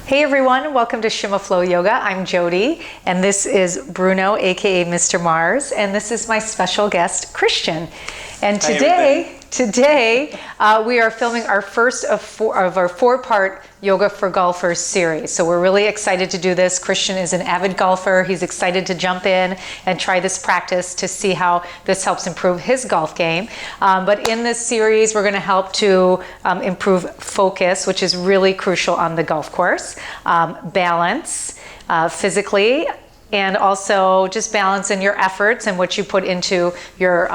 Hey everyone, welcome to Shima Flow Yoga. I'm Jodi, and this is Bruno, aka Mr. Mars, and this is my special guest, Christian. And today we are filming our first of our four-part Yoga for Golfers series. So we're really excited to do this. Christian is an avid golfer. He's excited to jump in and try this practice to see how this helps improve his golf game. But in this series, we're going to help to improve focus, which is really crucial on the golf course, balance physically, and also just balance in your efforts and what you put into your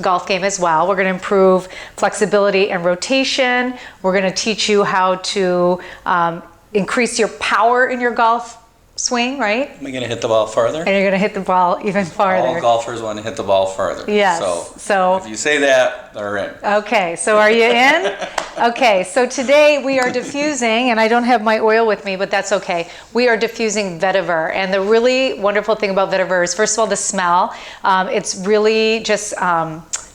golf game as well. We're going to improve flexibility and rotation. We're going to teach you how to increase your power in your golf swing, right? Am I going to hit the ball farther? And you're going to hit the ball even farther. All golfers want to hit the ball farther. Yes. So if you say that, they're in. Okay, so are you in? Okay, so today we are diffusing, and I don't have my oil with me, but that's okay. We are diffusing Vetiver, and the really wonderful thing about Vetiver is, first of all, the smell. It's really just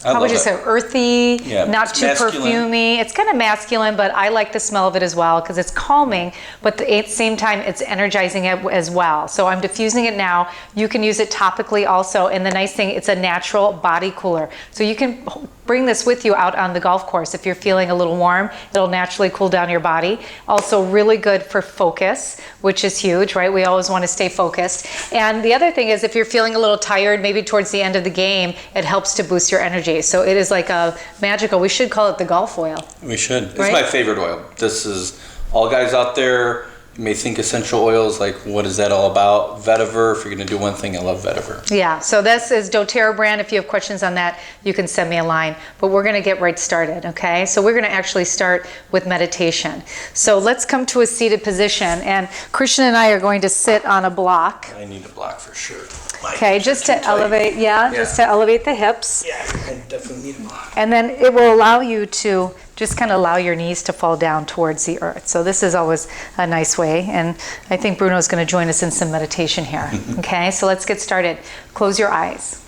how would you say, earthy, not too perfumey. It's kind of masculine, but I like the smell of it as well because it's calming, but at the same time, it's energizing as well. So I'm diffusing it now. You can use it topically also, and the nice thing, it's a natural body cooler. So you can bring this with you out on the golf course. If you're feeling a little warm, it'll naturally cool down your body. Also really good for focus, which is huge, right? We always want to stay focused. And the other thing is, if you're feeling a little tired, maybe towards the end of the game, it helps to boost your energy. So it is like a magical, we should call it the golf oil. We should. It's right? my favorite oil. This is, all guys out there, you may think essential oils, like what is that all about? Vetiver, if you're going to do one thing, I love Vetiver. Yeah, so this is doTERRA brand. If you have questions on that, you can send me a line. But we're going to get right started, okay? So we're going to actually start with meditation. So let's come to a seated position. And Christian and I are going to sit on a block. I need a block for sure. Okay, just to elevate, just to elevate the hips. Yeah, I definitely need a block. And then it will allow you to just kind of allow your knees to fall down towards the earth. So this is always a nice way. And I think Bruno's going to join us in some meditation here. Okay, so let's get started. Close your eyes.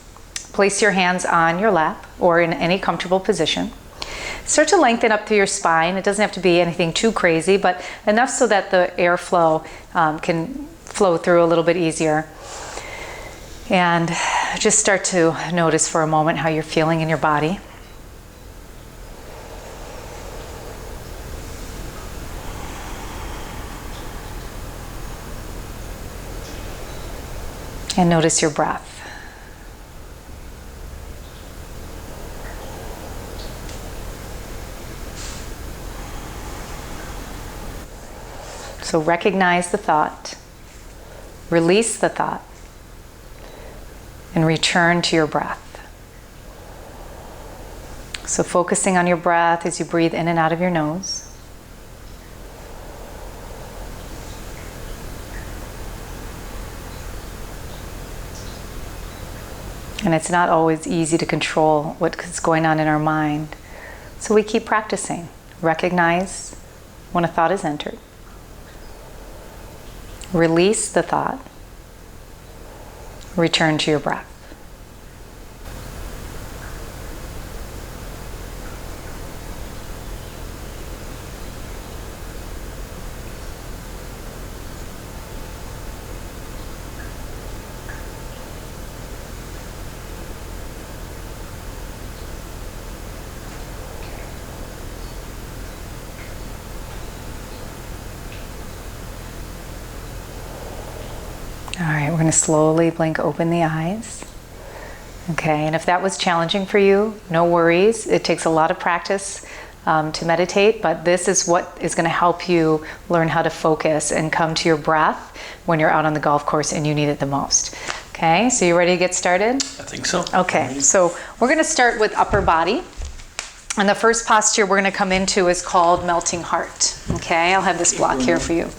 Place your hands on your lap or in any comfortable position. Start to lengthen up through your spine. It doesn't have to be anything too crazy, but enough so that the airflow can flow through a little bit easier. And just start to notice for a moment how you're feeling in your body. And notice your breath. So recognize the thought, release the thought, and return to your breath. So focusing on your breath as you breathe in and out of your nose. And it's not always easy to control what's going on in our mind. So we keep practicing. Recognize when a thought is entered. Release the thought. Return to your breath. All right, we're going to slowly blink open the eyes. Okay, and if that was challenging for you, no worries. It takes a lot of practice to meditate, but this is what is going to help you learn how to focus and come to your breath when you're out on the golf course and you need it the most. Okay, so you ready to get started? I think so. Okay, so we're going to start with upper body. And the first posture we're going to come into is called melting heart. Okay, I'll have this block here for you.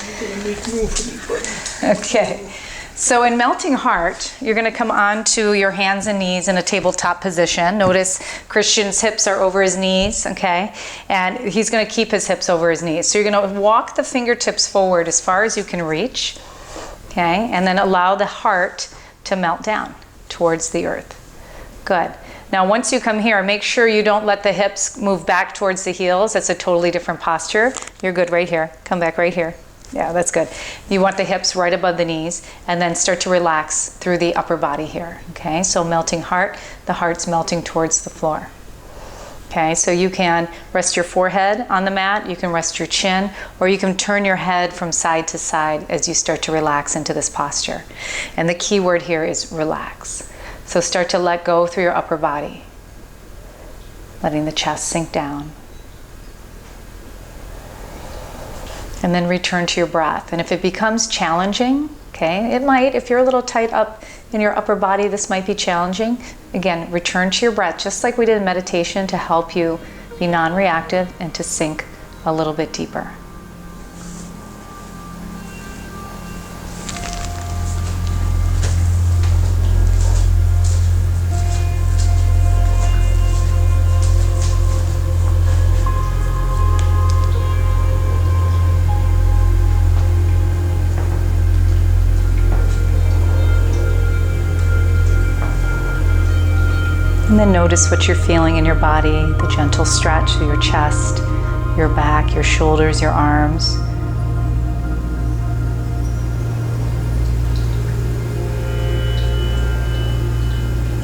Okay. So in melting heart, you're going to come onto your hands and knees in a tabletop position. Notice Christian's hips are over his knees, okay? And he's going to keep his hips over his knees. So you're going to walk the fingertips forward as far as you can reach, okay? And then allow the heart to melt down towards the earth. Good. Now, once you come here, make sure you don't let the hips move back towards the heels. That's a totally different posture. You're good right here. Come back right here. Yeah, that's good. You want the hips right above the knees, and then start to relax through the upper body here. Okay, so melting heart, the heart's melting towards the floor. Okay, so you can rest your forehead on the mat, you can rest your chin, or you can turn your head from side to side as you start to relax into this posture. And the key word here is relax. So start to let go through your upper body, letting the chest sink down. And then return to your breath. And if it becomes challenging, okay, it might, if you're a little tight up in your upper body, this might be challenging. Again, return to your breath, just like we did in meditation, to help you be non-reactive and to sink a little bit deeper. And then notice what you're feeling in your body, the gentle stretch through your chest, your back, your shoulders, your arms.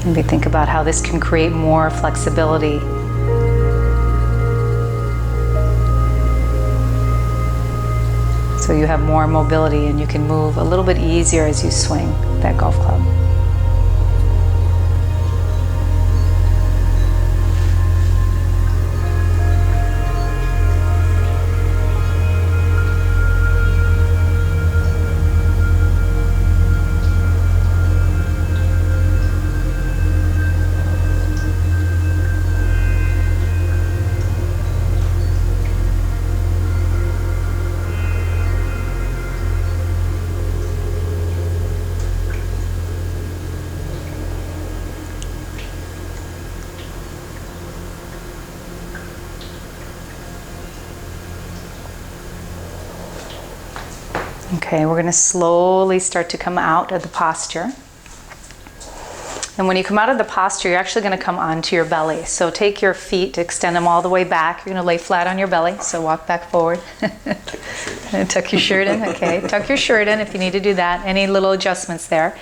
Maybe think about how this can create more flexibility. So you have more mobility and you can move a little bit easier as you swing that golf club. Okay, we're going to slowly start to come out of the posture. And when you come out of the posture, you're actually going to come onto your belly. So take your feet, extend them all the way back. You're going to lay flat on your belly. So walk back forward. Tuck your shirt in. Okay, tuck your shirt in if you need to do that. Any little adjustments there.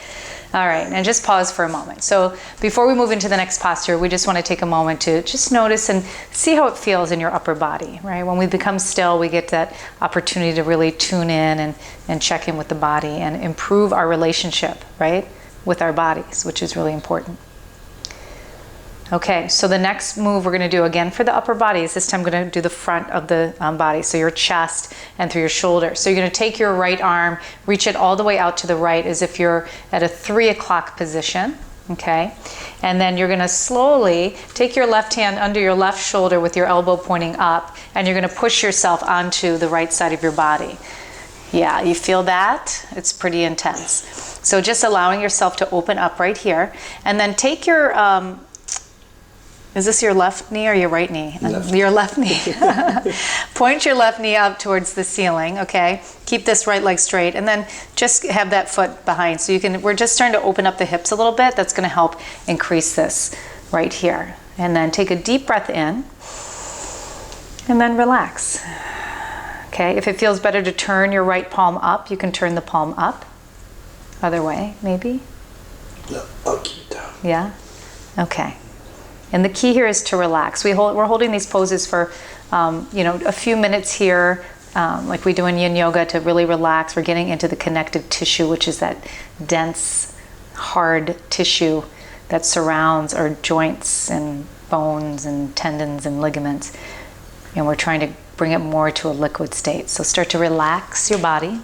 All right, and just pause for a moment. So before we move into the next posture, we just want to take a moment to just notice and see how it feels in your upper body, right? When we become still, we get that opportunity to really tune in and check in with the body and improve our relationship, right, with our bodies, which is really important. Okay, so the next move we're going to do again for the upper body is this time I'm going to do the front of the body, so your chest and through your shoulder. So you're going to take your right arm, reach it all the way out to the right as if you're at a 3 o'clock position, okay? And then you're going to slowly take your left hand under your left shoulder with your elbow pointing up, and you're going to push yourself onto the right side of your body. Yeah, you feel that? It's pretty intense. So just allowing yourself to open up right here, and then take your... is this your left knee or your right knee? Left. Your left knee. Point your left knee up towards the ceiling, okay? Keep this right leg straight, and then just have that foot behind. So you can, we're just starting to open up the hips a little bit. That's gonna help increase this right here. And then take a deep breath in, and then relax. Okay, if it feels better to turn your right palm up, you can turn the palm up. Other way, maybe? No, I'll keep it down. Yeah? Okay. And the key here is to relax. We're holding these poses for, a few minutes here, like we do in yin yoga, to really relax. We're getting into the connective tissue, which is that dense, hard tissue that surrounds our joints and bones and tendons and ligaments. And we're trying to bring it more to a liquid state. So start to relax your body.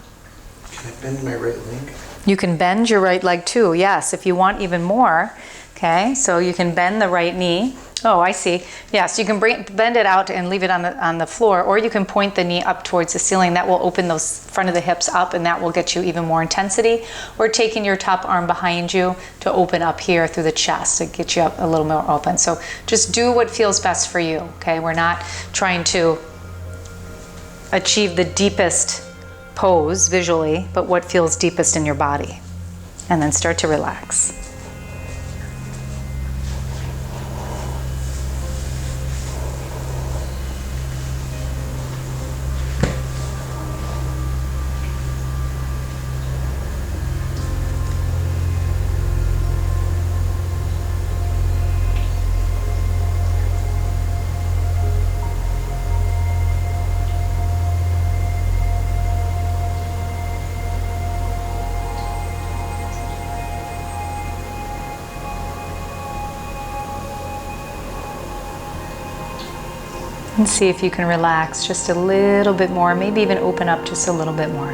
Can I bend my right leg? You can bend your right leg too, yes, if you want even more. Okay, so you can bend the right knee. Oh, I see. Yeah, so you can bend it out and leave it on the floor, or you can point the knee up towards the ceiling. That will open those front of the hips up, and that will get you even more intensity. Or taking your top arm behind you to open up here through the chest to get you up a little more open. So just do what feels best for you, okay? We're not trying to achieve the deepest pose visually, but what feels deepest in your body. And then start to relax. And see if you can relax just a little bit more, maybe even open up just a little bit more.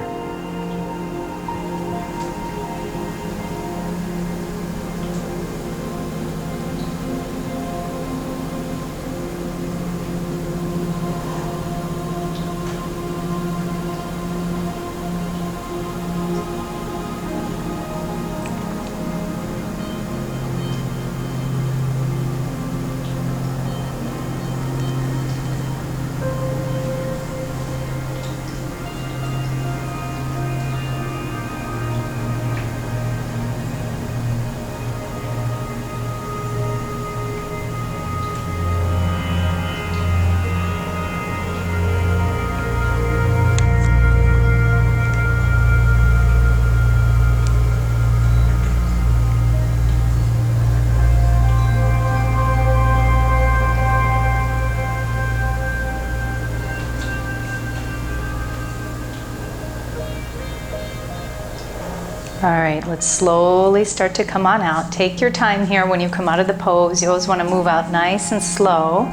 All right, let's slowly start to come on out. Take your time here when you come out of the pose. You always want to move out nice and slow.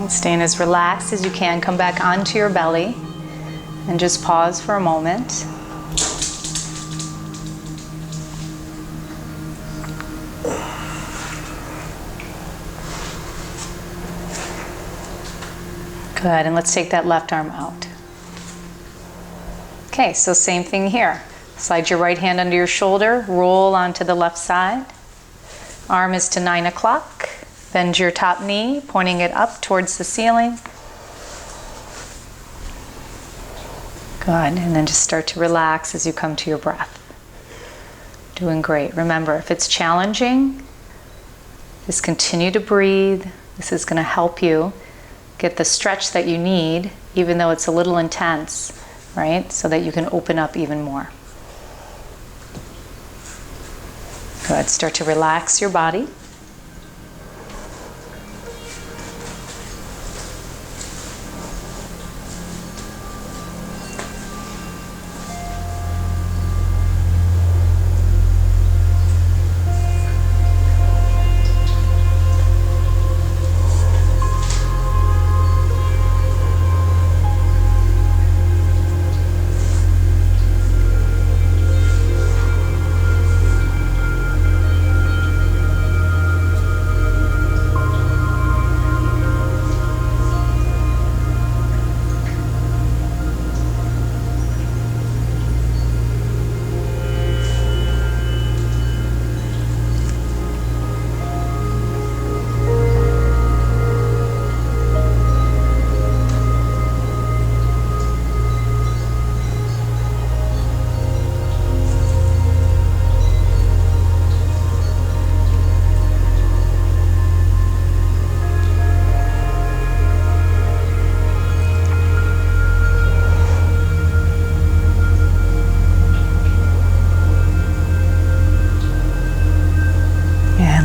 Staying as relaxed as you can. Come back onto your belly and just pause for a moment. Good, and let's take that left arm out. Okay, so same thing here. Slide your right hand under your shoulder, roll onto the left side. Arm is to 9 o'clock. Bend your top knee, pointing it up towards the ceiling. Good, and then just start to relax as you come to your breath. Doing great. Remember, if it's challenging, just continue to breathe. This is going to help you get the stretch that you need, even though it's a little intense, right? So that you can open up even more. Good. Start to relax your body.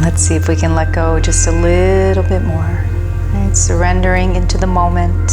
Let's see if we can let go just a little bit more. Right? Surrendering into the moment.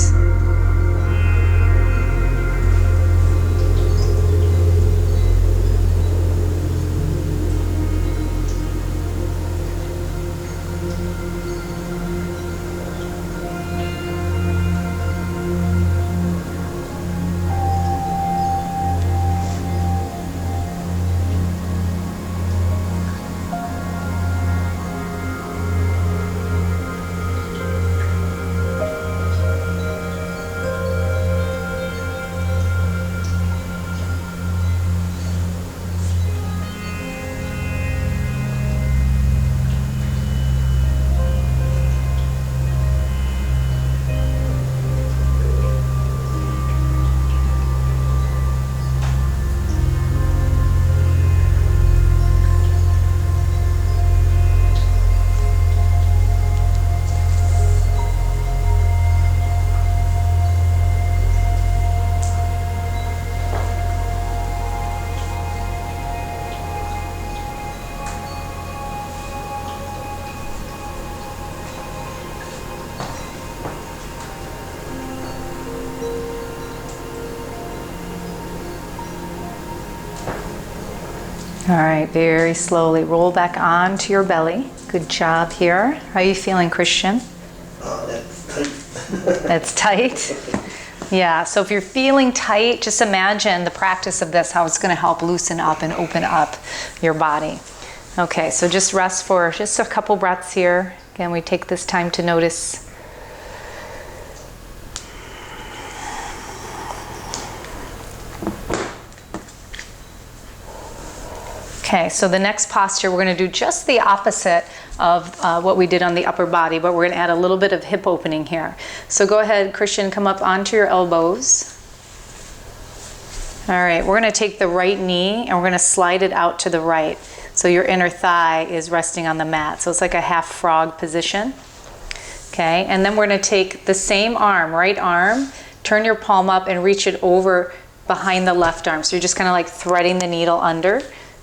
All right, very slowly roll back onto your belly. Good job here. How are you feeling, Christian? That's tight. It's tight. Yeah, so if you're feeling tight, just imagine the practice of this, how it's going to help loosen up and open up your body. Okay, so just rest for just a couple breaths here. Again, we take this time to notice. Okay, so the next posture, we're going to do just the opposite of what we did on the upper body, but we're going to add a little bit of hip opening here. So go ahead, Christian, come up onto your elbows. All right, we're going to take the right knee and we're going to slide it out to the right. So your inner thigh is resting on the mat. So it's like a half frog position. Okay, and then we're going to take the same arm, right arm, turn your palm up and reach it over behind the left arm. So you're just kind of like threading the needle under.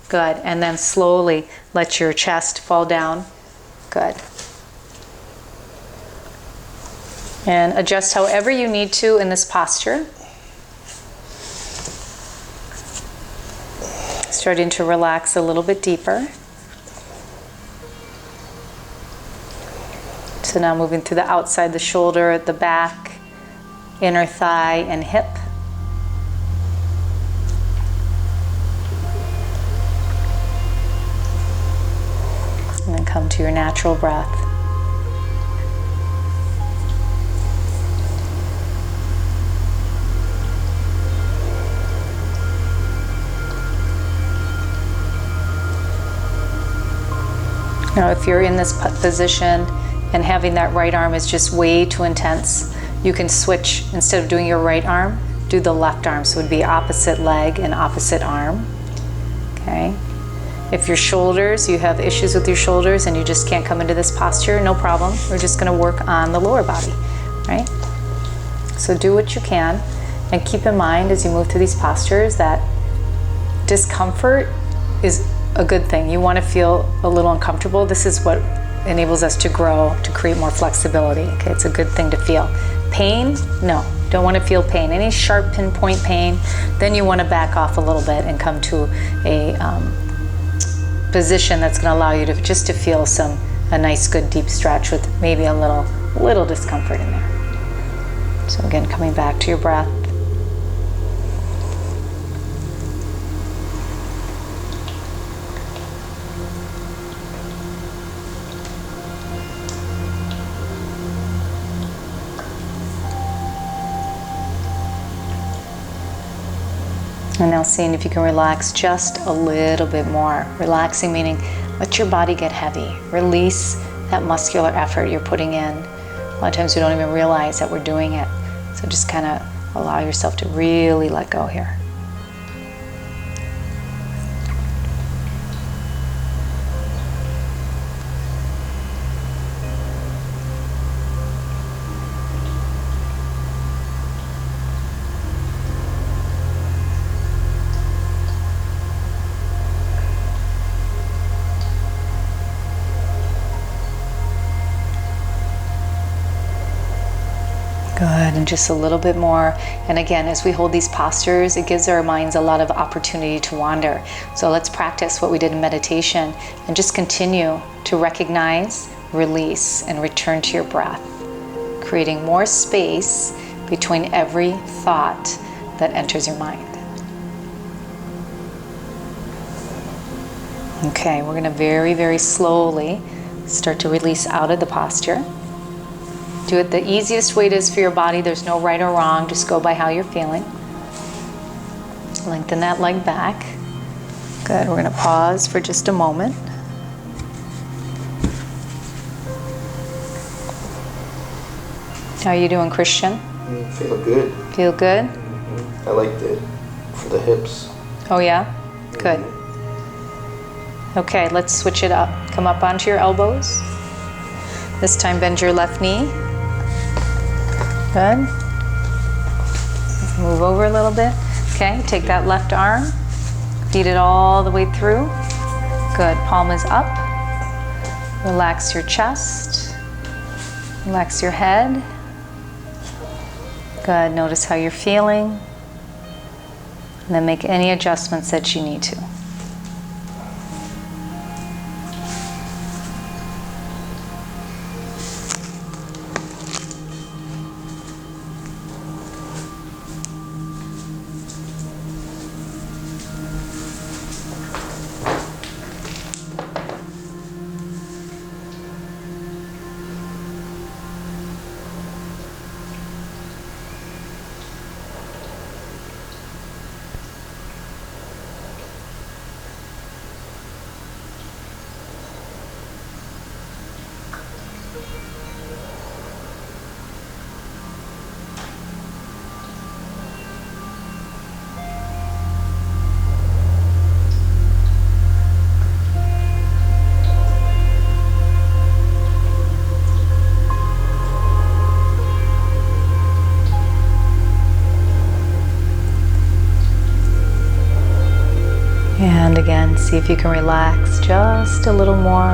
Good. And then slowly let your chest fall down. Good. And adjust however you need to in this posture. Starting to relax a little bit deeper. So now moving through the outside, the shoulder, the back, inner thigh, and hip. And then come to your natural breath. Now, if you're in this position and having that right arm is just way too intense, you can switch. Instead of doing your right arm, do the left arm. So it would be opposite leg and opposite arm. Okay. If your shoulders, you have issues with your shoulders and you just can't come into this posture, no problem. We're just going to work on the lower body, right? So do what you can, and keep in mind as you move through these postures that discomfort is a good thing. You want to feel a little uncomfortable. This is what enables us to grow, to create more flexibility. Okay, it's a good thing to feel. Pain? No, don't want to feel pain. Any sharp pinpoint pain, then you want to back off a little bit and come to a position that's going to allow you to just to feel a nice good deep stretch with maybe a little discomfort in there. So again, coming back to your breath. And now seeing if you can relax just a little bit more. Relaxing meaning let your body get heavy. Release that muscular effort you're putting in. A lot of times we don't even realize that we're doing it. So just kind of allow yourself to really let go here. Good, and just a little bit more. And again, as we hold these postures, it gives our minds a lot of opportunity to wander. So let's practice what we did in meditation and just continue to recognize, release, and return to your breath, creating more space between every thought that enters your mind. Okay, we're going to very, very slowly start to release out of the posture. Do it the easiest way it is for your body. There's no right or wrong. Just go by how you're feeling. Lengthen that leg back. Good. We're going to pause for just a moment. How are you doing, Christian? Feel good. Feel good? Mm-hmm. I like it for the hips. Oh, yeah? Good. Okay, let's switch it up. Come up onto your elbows. This time bend your left knee. Good. Move over a little bit. Okay, take that left arm. Feed it all the way through. Good. Palm is up. Relax your chest. Relax your head. Good. Notice how you're feeling. And then make any adjustments that you need to. And again, see if you can relax just a little more.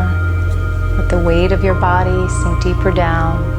Let the weight of your body sink deeper down.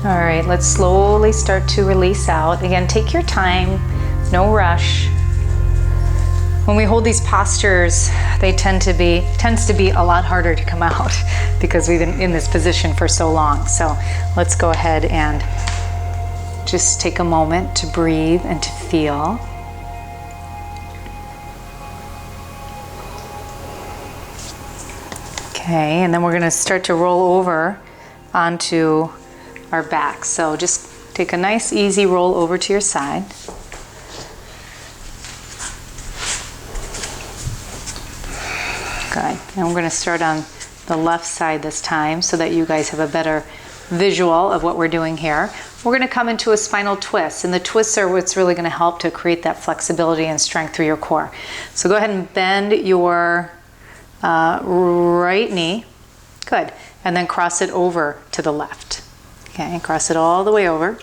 All right, let's slowly start to release out. Again, take your time, no rush. When we hold these postures, they tends to be a lot harder to come out because we've been in this position for so long. So let's go ahead and just take a moment to breathe and to feel. Okay, and then we're gonna start to roll over onto our back. So just take a nice easy roll over to your side. Good. And we're going to start on the left side this time so that you guys have a better visual of what we're doing here. We're going to come into a spinal twist, and the twists are what's really going to help to create that flexibility and strength through your core. So go ahead and bend your right knee. Good. And then cross it over to the left. Okay, cross it all the way over.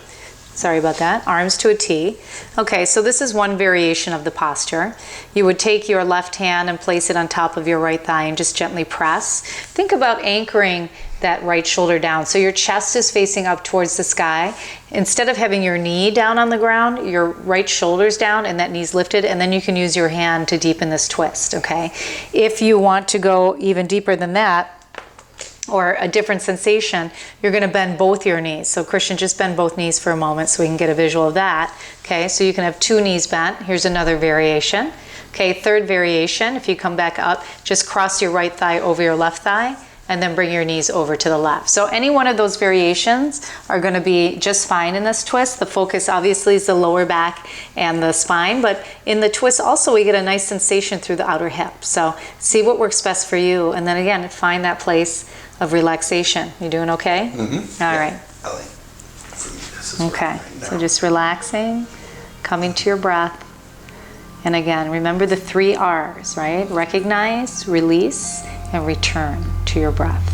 Sorry about that. Arms to a T. Okay, so this is one variation of the posture. You would take your left hand and place it on top of your right thigh and just gently press. Think about anchoring that right shoulder down. So your chest is facing up towards the sky. Instead of having your knee down on the ground, your right shoulder's down and that knee's lifted, and then you can use your hand to deepen this twist, okay? If you want to go even deeper than that, or a different sensation, you're going to bend both your knees. So Christian, just bend both knees for a moment so we can get a visual of that. Okay, so you can have two knees bent. Here's another variation. Okay, third variation, if you come back up, just cross your right thigh over your left thigh and then bring your knees over to the left. So any one of those variations are going to be just fine in this twist. The focus obviously is the lower back and the spine, but in the twist also we get a nice sensation through the outer hip. So see what works best for you, and then again, find that place of relaxation. You doing okay? Mm-hmm. All right. Okay, so just relaxing, coming to your breath. And again, remember the 3 R's, right? Recognize, release, and return to your breath.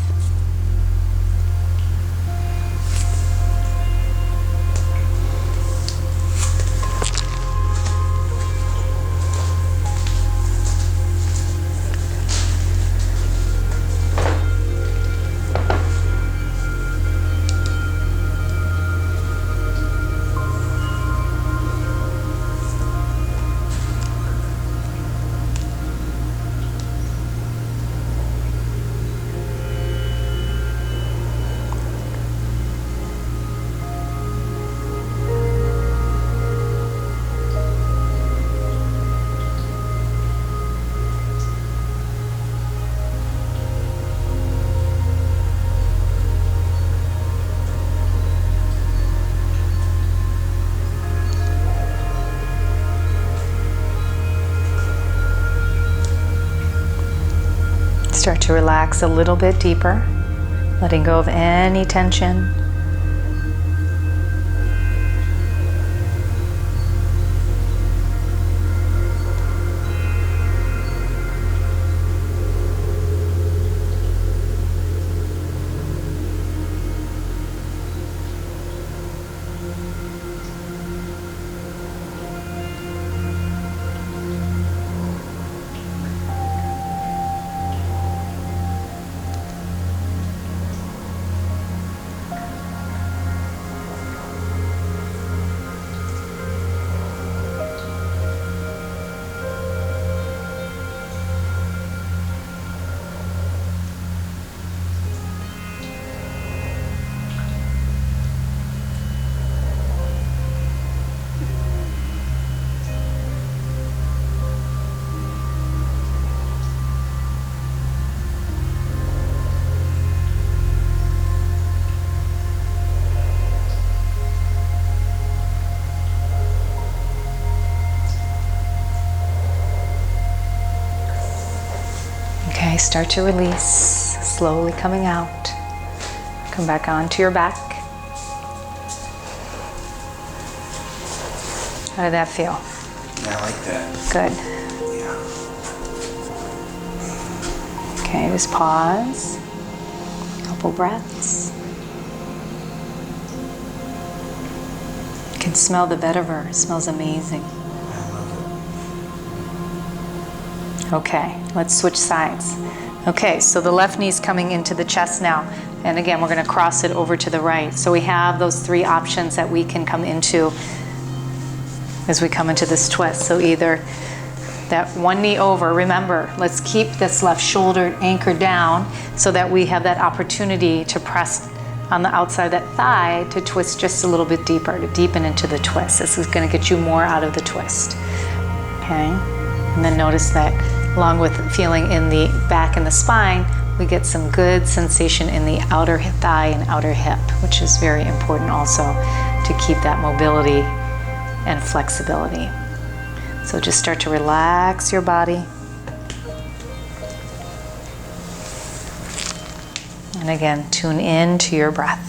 Start to relax a little bit deeper, letting go of any tension. start to release, slowly coming out. Come back onto your back. How did that feel? Yeah, I like that. Good. Yeah. Okay, just pause. Couple breaths. You can smell the vetiver. It smells amazing. I love Okay, let's switch sides. Okay, so the left knee's coming into the chest now. And again, we're going to cross it over to the right. So we have those three options that we can come into as we come into this twist. So either that one knee over, remember, let's keep this left shoulder anchored down so that we have that opportunity to press on the outside of that thigh to twist just a little bit deeper, to deepen into the twist. This is going to get you more out of the twist. Okay? And then notice that along with feeling in the back and the spine, we get some good sensation in the outer thigh and outer hip, which is very important also to keep that mobility and flexibility. So just start to relax your body. And again, tune in to your breath.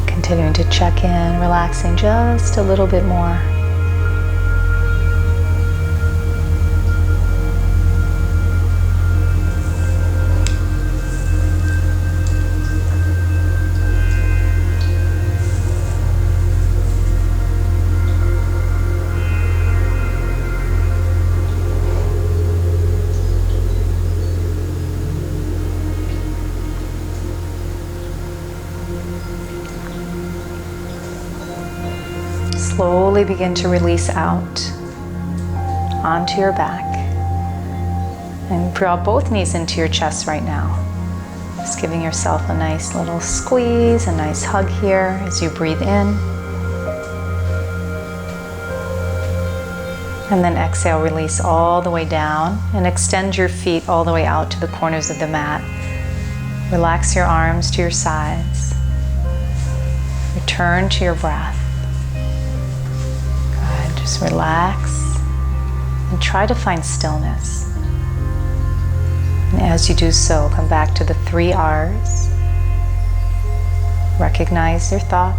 Continuing to check in, relaxing just a little bit more. Slowly begin to release out onto your back and draw both knees into your chest right now. Just giving yourself a nice little squeeze, a nice hug here as you breathe in. And then exhale, release all the way down and extend your feet all the way out to the corners of the mat. Relax your arms to your sides. Return to your breath. Just relax and try to find stillness. And as you do so, come back to the 3 R's. Recognize your thought,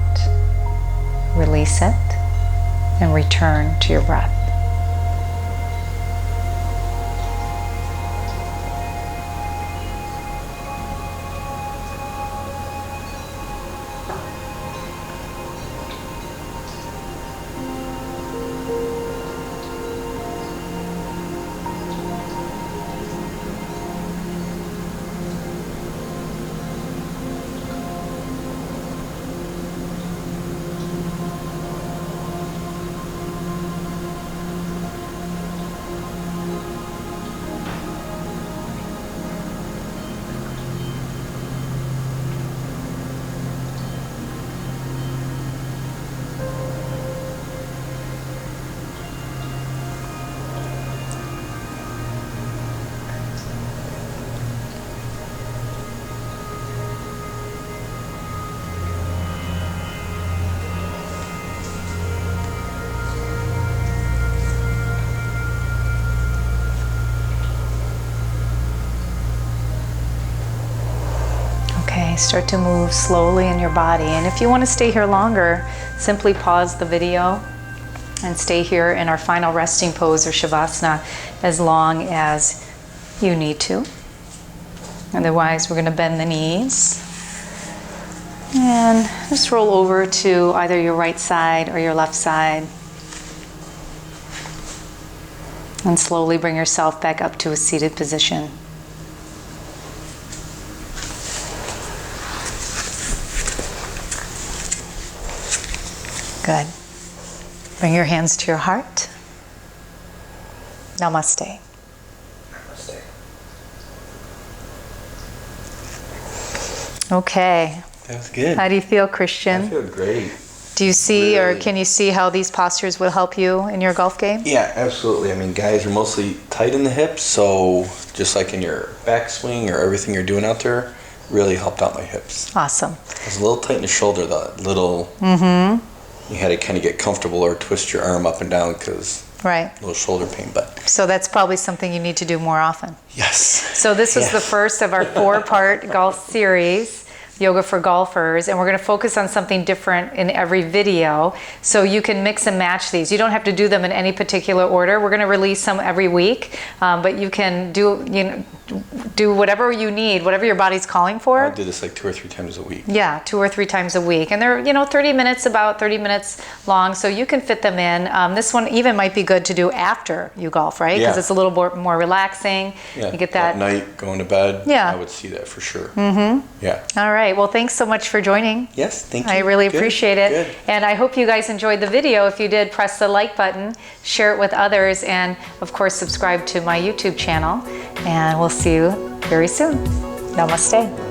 release it, and return to your breath. start to move slowly in your body. And if you want to stay here longer, simply pause the video and stay here in our final resting pose or Shavasana as long as you need to. Otherwise, we're going to bend the knees and just roll over to either your right side or your left side. And slowly bring yourself back up to a seated position. Good. Bring your hands to your heart. Namaste. Namaste. That Okay. was good. How do you feel, I Christian? feel great. Do you see or Really? can you see how these postures will help you in your golf game? Yeah, absolutely. I mean, guys are mostly tight in the hips, so just like in your backswing or everything you're doing out there, really helped out my hips. Awesome. I was a little tight in the shoulder, you had to kind of get comfortable or twist your arm up and down because Right. a little shoulder pain, but So that's probably something you need to do more often. yes. So this was Yes. the first of our 4-part golf series, Yoga for Golfers, and we're going to focus on something different in every video, so you can mix and match these. You don't have to do them in any particular order. We're going to release some every week, but you can do whatever you need, whatever your body's calling for. I do this like 2 or 3 times a week. Yeah, 2 or 3 times a week. And they're, 30 minutes, about 30 minutes long, so you can fit them in. This one even might be good to do after you golf, right? Because Yeah. it's a little more relaxing. Yeah. You get that. At night, going to bed. Yeah. I would see that for sure. Mm-hmm. Yeah. All right. Well, thanks so much for joining. Yes, thank you. I really Good, appreciate it. good. And I hope you guys enjoyed the video. If you did, press the like button, share it with others, and of course, subscribe to my YouTube channel. And we'll see you very soon. Namaste.